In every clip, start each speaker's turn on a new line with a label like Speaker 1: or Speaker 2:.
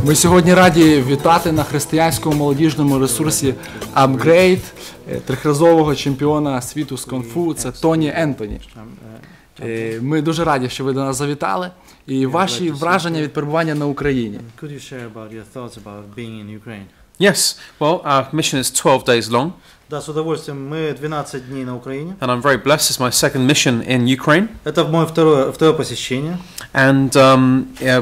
Speaker 1: Ми сьогодні раді вітати на християнському молодіжному ресурсі Upgrade трьохразового чемпіона світу з кунг-фу, це Тонні Ентоні. Ми дуже раді, що ви до нас завітали, і ваші враження від перебування на Україні.
Speaker 2: Yes, well, our mission is 12 days long.
Speaker 3: Да, с удовольствием. Мы 12 дней на Украине.
Speaker 2: And I'm very blessed. It's my second mission in Ukraine.
Speaker 3: Это мое второе посещение.
Speaker 2: And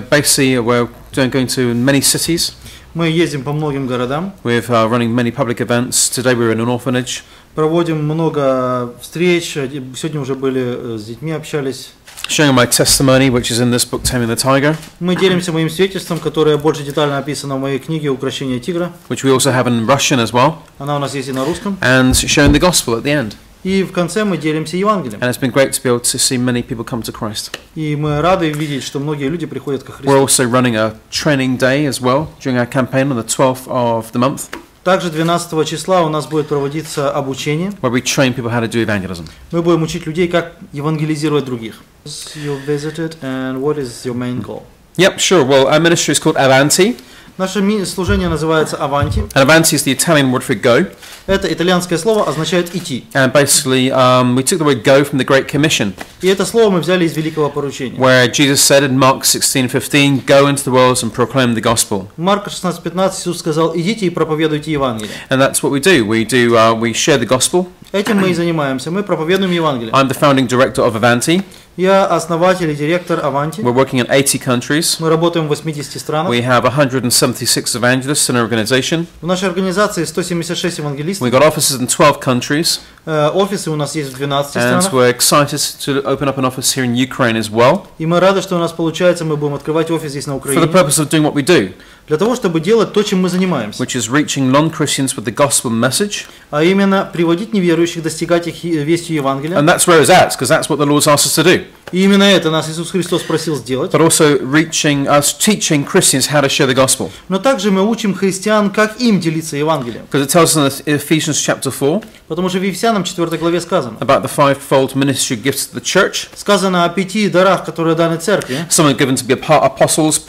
Speaker 2: basically we're going to many cities.
Speaker 3: Мы ездим по многим городам.
Speaker 2: We're running many public events. Today we were in an orphanage.
Speaker 3: Проводим много встреч. Сегодня уже были с детьми, общались.
Speaker 2: Showing my testimony, which is in this book, Taming the Tiger.
Speaker 3: Мы делимся моим свидетельством, которое больше детально описано в моей книге «Укрощение тигра».
Speaker 2: Which we also have in Russian as well.
Speaker 3: Она у нас есть и на русском.
Speaker 2: And showing the gospel at the end.
Speaker 3: И в конце мы делимся Евангелием.
Speaker 2: And it's been great to be able to see many people come to Christ.
Speaker 3: И мы рады видеть, что многие люди приходят ко Христу.
Speaker 2: We're also running a training day as well during our campaign on the 12th of the month.
Speaker 3: Также 12 числа у нас будет проводиться обучение.
Speaker 2: Where we train people how to do evangelism.
Speaker 3: Мы будем учить людей, как евангелизировать других. You visited, and what is your main goal?
Speaker 2: Yep, sure. Well, our ministry is called Avanti.
Speaker 3: Наше служение называется Avanti.
Speaker 2: And Avanti is the Italian word for go.
Speaker 3: Это итальянское слово означает идти.
Speaker 2: And basically, we took the word go from the Great Commission.
Speaker 3: И это слово мы взяли из Великого поручения.
Speaker 2: Where Jesus said in Mark 16:15, "Go into the world and proclaim the gospel."
Speaker 3: Марка 16:15 Иисус сказал: идите и проповедуйте Евангелие.
Speaker 2: And that's what we do. We share the gospel.
Speaker 3: Этим мы и занимаемся. Мы проповедуем Евангелие.
Speaker 2: I'm the founding director of Avanti.
Speaker 3: Я основатель и директор Avanti.
Speaker 2: We're working in 80 countries.
Speaker 3: Мы работаем в 80 странах.
Speaker 2: We have 176 evangelists in our organization.
Speaker 3: В нашей организации 176 евангелистов.
Speaker 2: We've got offices in 12 countries.
Speaker 3: Офисы у нас есть в 12 странах.
Speaker 2: And we're excited to open up an office here in Ukraine as well.
Speaker 3: И мы рады, что у нас получается, мы будем открывать офис здесь на Украине.
Speaker 2: For the purpose of doing what we do.
Speaker 3: Для того, чтобы делать то, чем мы занимаемся.
Speaker 2: Which is reaching non-Christians with the gospel message.
Speaker 3: А именно приводить неверующих, достигать их вестью Евангелия.
Speaker 2: And that's where it's at, because that's what the Lord's asked us to do.
Speaker 3: И именно это нас Иисус Христос просил сделать.
Speaker 2: But also reaching us, teaching Christians how to share the gospel.
Speaker 3: Но также мы учим христиан, как им делиться Евангелием.
Speaker 2: Because it tells us in Ephesians chapter 4.
Speaker 3: Потому что в Ефесянам 4 главе сказано.
Speaker 2: About the fivefold ministry gifts to the church.
Speaker 3: Сказано о 5 дарах, которые даны церкви.
Speaker 2: Some are given to be apostles,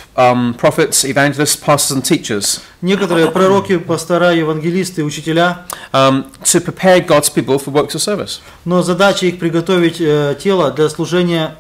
Speaker 2: prophets, evangelists, pastors, and teachers.
Speaker 3: Некоторые пророки, пастора, евангелисты, учителя.
Speaker 2: To prepare God's people for works of service.
Speaker 3: Но задача их приготовить тело для служения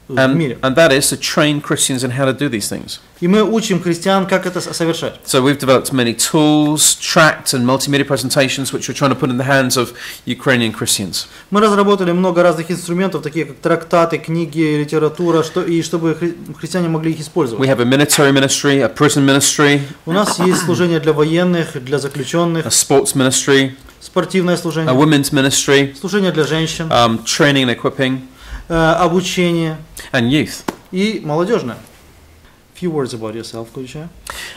Speaker 3: в мире.
Speaker 2: And that is to train Christians in how to do these things.
Speaker 3: И мы учим христиан, как это совершать.
Speaker 2: So we've developed many tools, tracts, and multimedia presentations, which we're trying to put in the hands of Ukrainian Christians.
Speaker 3: Мы разработали много разных инструментов, такие как трактаты, книги, литература, чтобы христиане могли их использовать.
Speaker 2: We have a military ministry, a prison ministry.
Speaker 3: У нас есть служение для военных, для заключенных.
Speaker 2: A sports ministry.
Speaker 3: Спортивное служение.
Speaker 2: A women's ministry.
Speaker 3: Служение для женщин.
Speaker 2: Training and equipping.
Speaker 3: Обучение.
Speaker 2: And youth.
Speaker 3: И молодежное. Few words about yourself, could you share?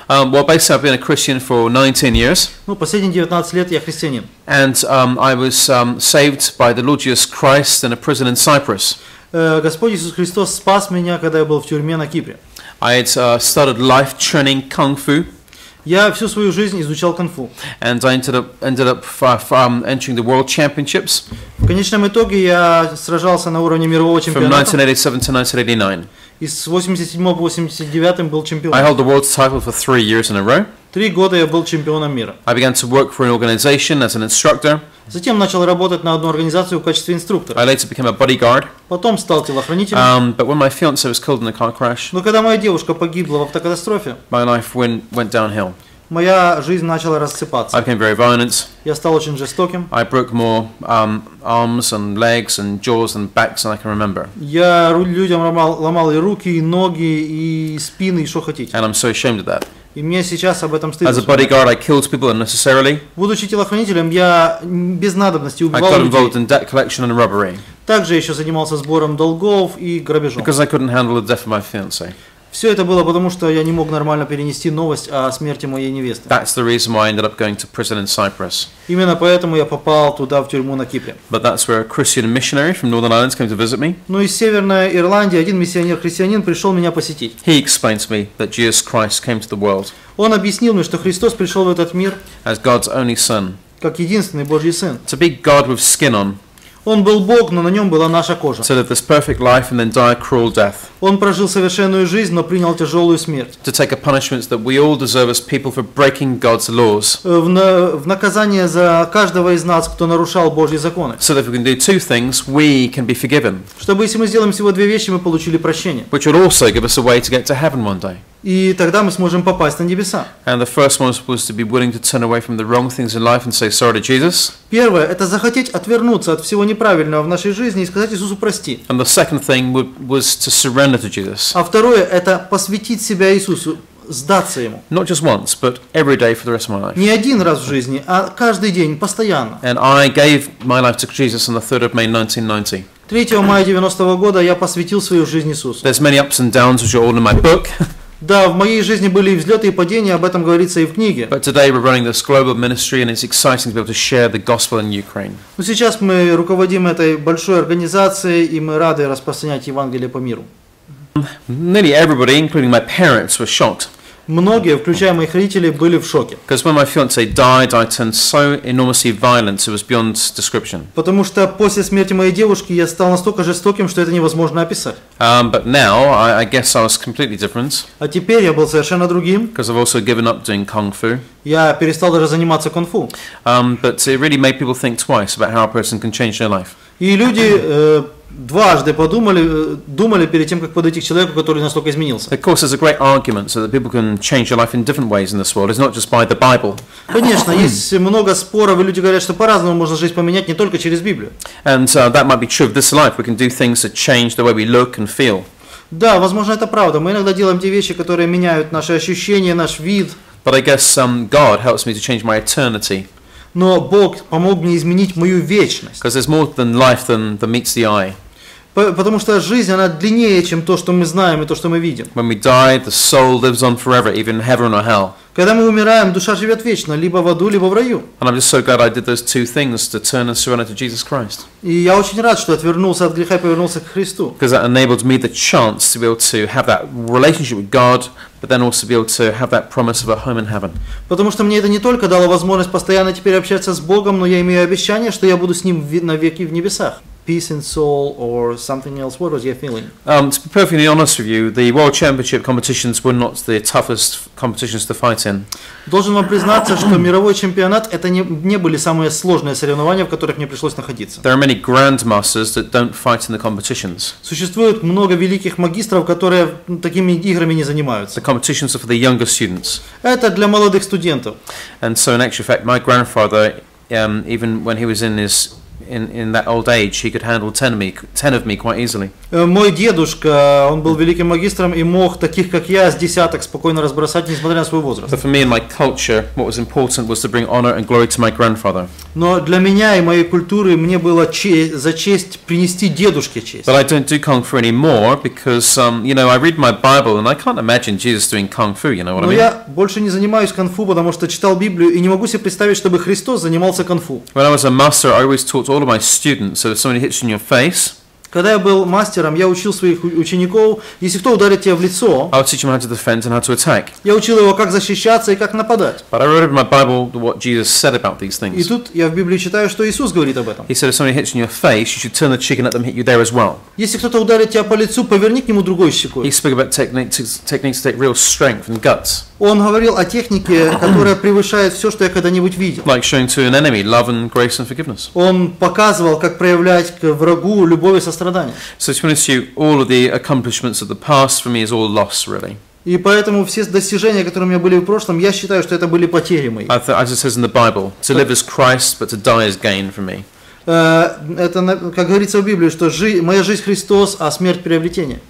Speaker 2: Well, basically, I've been a Christian for 19 years.
Speaker 3: Ну, последние 19 лет я христианин.
Speaker 2: And I was saved by the Lord Jesus Christ in a prison in Cyprus.
Speaker 3: Господь Иисус Христос спас меня, когда я был в тюрьме на Кипре.
Speaker 2: I had started life training kung fu.
Speaker 3: Я всю свою жизнь изучал кунг-фу.
Speaker 2: And I ended up entering the world championships.
Speaker 3: В конечном итоге я сражался на уровне мирового чемпионата.
Speaker 2: From 1987 to 1989.
Speaker 3: И с 87 по 89 был чемпионом.
Speaker 2: I held the world's title for 3 years in a row.
Speaker 3: 3 года я был чемпионом мира.
Speaker 2: I began to work for an organization as an instructor.
Speaker 3: Затем начал работать на одну организацию в качестве инструктора.
Speaker 2: I later became a bodyguard.
Speaker 3: Потом стал телохранителем.
Speaker 2: But when my fiancée was killed in a car crash,
Speaker 3: но когда моя девушка погибла в автокатастрофе,
Speaker 2: my life went downhill.
Speaker 3: Моя жизнь начала рассыпаться.
Speaker 2: I became very violent.
Speaker 3: Я стал очень жестоким.
Speaker 2: I broke more arms and legs and jaws and backs than I can remember.
Speaker 3: Я людям ломал и руки, и ноги, и спины, и что хотите.
Speaker 2: And I'm so ashamed of that.
Speaker 3: И мне сейчас об этом стыдно.
Speaker 2: As a bodyguard, I killed people unnecessarily.
Speaker 3: Будучи телохранителем, я без надобности убивал
Speaker 2: людей. I got
Speaker 3: людей.
Speaker 2: involved in debt collection and robbery.
Speaker 3: Также еще занимался сбором долгов и грабежом.
Speaker 2: Because I couldn't handle the death of my fiancée.
Speaker 3: Все это было потому, что я не мог нормально перенести новость о смерти моей невесты.
Speaker 2: That's the reason why I ended up going to prison in Cyprus.
Speaker 3: Именно поэтому я попал туда, в тюрьму на Кипре.
Speaker 2: But that's where a Christian missionary from Northern Ireland came to visit me.
Speaker 3: Но из Северной Ирландии один миссионер-христианин пришел меня посетить.
Speaker 2: He explained to me that Jesus Christ came to the world.
Speaker 3: Он объяснил мне, что Христос пришел в этот мир
Speaker 2: as God's only Son.
Speaker 3: Как единственный Божий Сын.
Speaker 2: To be God with skin on.
Speaker 3: Он был Бог, но на нем была наша кожа.
Speaker 2: To live this perfect life and then die a cruel death.
Speaker 3: Он прожил совершенную жизнь, но принял тяжелую смерть.
Speaker 2: To take a punishment that we all deserve as people for breaking God's laws.
Speaker 3: В наказание за каждого из нас, кто нарушал Божьи законы.
Speaker 2: So that if we can do two things, we can be forgiven.
Speaker 3: Чтобы если мы сделаем всего две вещи, мы получили прощение.
Speaker 2: Which would also give us a way to get to heaven one day.
Speaker 3: И тогда мы сможем попасть на небеса.
Speaker 2: And the first one was to be willing to turn away from the wrong things in life and say sorry to Jesus.
Speaker 3: Первое – это захотеть отвернуться от всего неправильного в нашей жизни и сказать Иисусу «прости».
Speaker 2: And the second thing was to surrender to Jesus.
Speaker 3: А второе – это посвятить себя Иисусу, сдаться Ему.
Speaker 2: Not just once, but every day for the rest of my life.
Speaker 3: Не один раз в жизни, а каждый день, постоянно.
Speaker 2: And I gave my life to Jesus on the 3rd of May 1990.
Speaker 3: 3 мая 90-го года я посвятил свою жизнь Иисусу.
Speaker 2: There's many ups and downs, which are all in my book.
Speaker 3: Да, в моей жизни были и взлеты, и падения, об этом говорится и в книге.
Speaker 2: But today we're running this global ministry, and it's exciting to be able to share the gospel in Ukraine.
Speaker 3: Но сейчас мы руководим этой большой организацией, и мы рады распространять Евангелие по миру.
Speaker 2: Nearly everybody, including my parents, were shocked.
Speaker 3: Многие, включая моих родителей, были в шоке.
Speaker 2: Because when my fiancée died, I turned so enormously violent, it was beyond description.
Speaker 3: Потому что после смерти моей девушки я стал настолько жестоким, что это невозможно описать.
Speaker 2: But now, I guess I was completely different.
Speaker 3: А теперь я был совершенно другим.
Speaker 2: Because I've also given up doing kung fu.
Speaker 3: Я перестал даже заниматься кунг-фу.
Speaker 2: But it really made people think twice about how a person can change their life.
Speaker 3: И люди дважды думали перед тем, как подойти к человеку, который настолько изменился.
Speaker 2: Of course, there's a great argument so that people can change their life in different ways in this world. It's not just by the Bible.
Speaker 3: Конечно, есть много споров, и люди говорят, что по-разному можно жизнь поменять не только через Библию.
Speaker 2: And that might be true of this life. We can do things that change the way we look and feel.
Speaker 3: Да, возможно, это правда. Мы иногда делаем те вещи, которые меняют наши ощущения, наш вид.
Speaker 2: But I guess God helps me to change my eternity.
Speaker 3: Но Бог помог мне изменить мою вечность.
Speaker 2: Because there's more than life than meets the eye.
Speaker 3: Потому что жизнь, она длиннее, чем то, что мы знаем и то, что мы видим.
Speaker 2: When we die, the soul lives on forever, even in heaven or hell.
Speaker 3: Когда мы умираем, душа живет вечно, либо в аду, либо в раю.
Speaker 2: And I'm just so glad I did those two things to turn and surrender to Jesus Christ.
Speaker 3: И я очень рад, что отвернулся от греха и повернулся к Христу.
Speaker 2: Because that enabled me the chance to be able to have that relationship with God, but then also be able to have that promise of a home in heaven.
Speaker 3: Потому что мне это не только дало возможность постоянно теперь общаться с Богом, но я имею обещание, что я буду с Ним навеки в небесах. Peace in soul or something else. What was your feeling?
Speaker 2: To be perfectly honest with you, the World Championship competitions were not the toughest competitions to fight in.
Speaker 3: Должен вам признаться, что мировой чемпионат это не были самые сложные соревнования, в которых мне пришлось находиться.
Speaker 2: There are many grandmasters that don't fight in the competitions.
Speaker 3: Существует много великих магистров, которые такими играми не занимаются.
Speaker 2: The competitions are for the younger students.
Speaker 3: Это для молодых студентов.
Speaker 2: And so in actual fact, my grandfather, even when he was in that old age, he could handle 10 of me quite easily.
Speaker 3: Мой дедушка, он был великим магистром и мог таких, как я, с десяток спокойно разбросать, несмотря на свой возраст.
Speaker 2: So for me and my culture, what was important was to bring honor and glory to my grandfather.
Speaker 3: Но для меня и моей культуры мне было за честь принести дедушке честь.
Speaker 2: But I don't do kung fu anymore because, I read my Bible and I can't imagine Jesus doing kung fu. You know what I mean?
Speaker 3: Но я больше не занимаюсь кунг-фу, потому что читал Библию и не могу себе представить, чтобы Христос занимался кунг-фу.
Speaker 2: When I was a master, I always taught all of my students, so if somebody hits you in your face,
Speaker 3: когда я был мастером, я учил своих учеников, если кто ударит тебя в лицо,
Speaker 2: I would teach them how to defend and how to attack.
Speaker 3: Я учил его, как защищаться и как нападать.
Speaker 2: But I read in my Bible what Jesus said about these things.
Speaker 3: И тут я в Библии читаю, что Иисус говорит об этом.
Speaker 2: He said if somebody hits you in your face, you should turn the cheek and let them hit you there as well.
Speaker 3: Если кто-то ударит тебя по лицу, поверни к нему другой щекой.
Speaker 2: He spoke about techniques to take real strength and guts.
Speaker 3: Он говорил о технике, которая превышает все, что я когда-нибудь видел.
Speaker 2: Like showing to an enemy love and grace and forgiveness.
Speaker 3: Он показывал, как проявлять к врагу любовь и сострадание.
Speaker 2: So to be honest with you, all of the accomplishments of the past for me is all loss, really.
Speaker 3: И поэтому все достижения, которые у меня были в прошлом, я считаю, что это были потери мои.
Speaker 2: As it says in the Bible, to live as Christ, but to die as gain for me.
Speaker 3: Это, как говорится в Библии, что моя жизнь Христос, а смерть приобретение.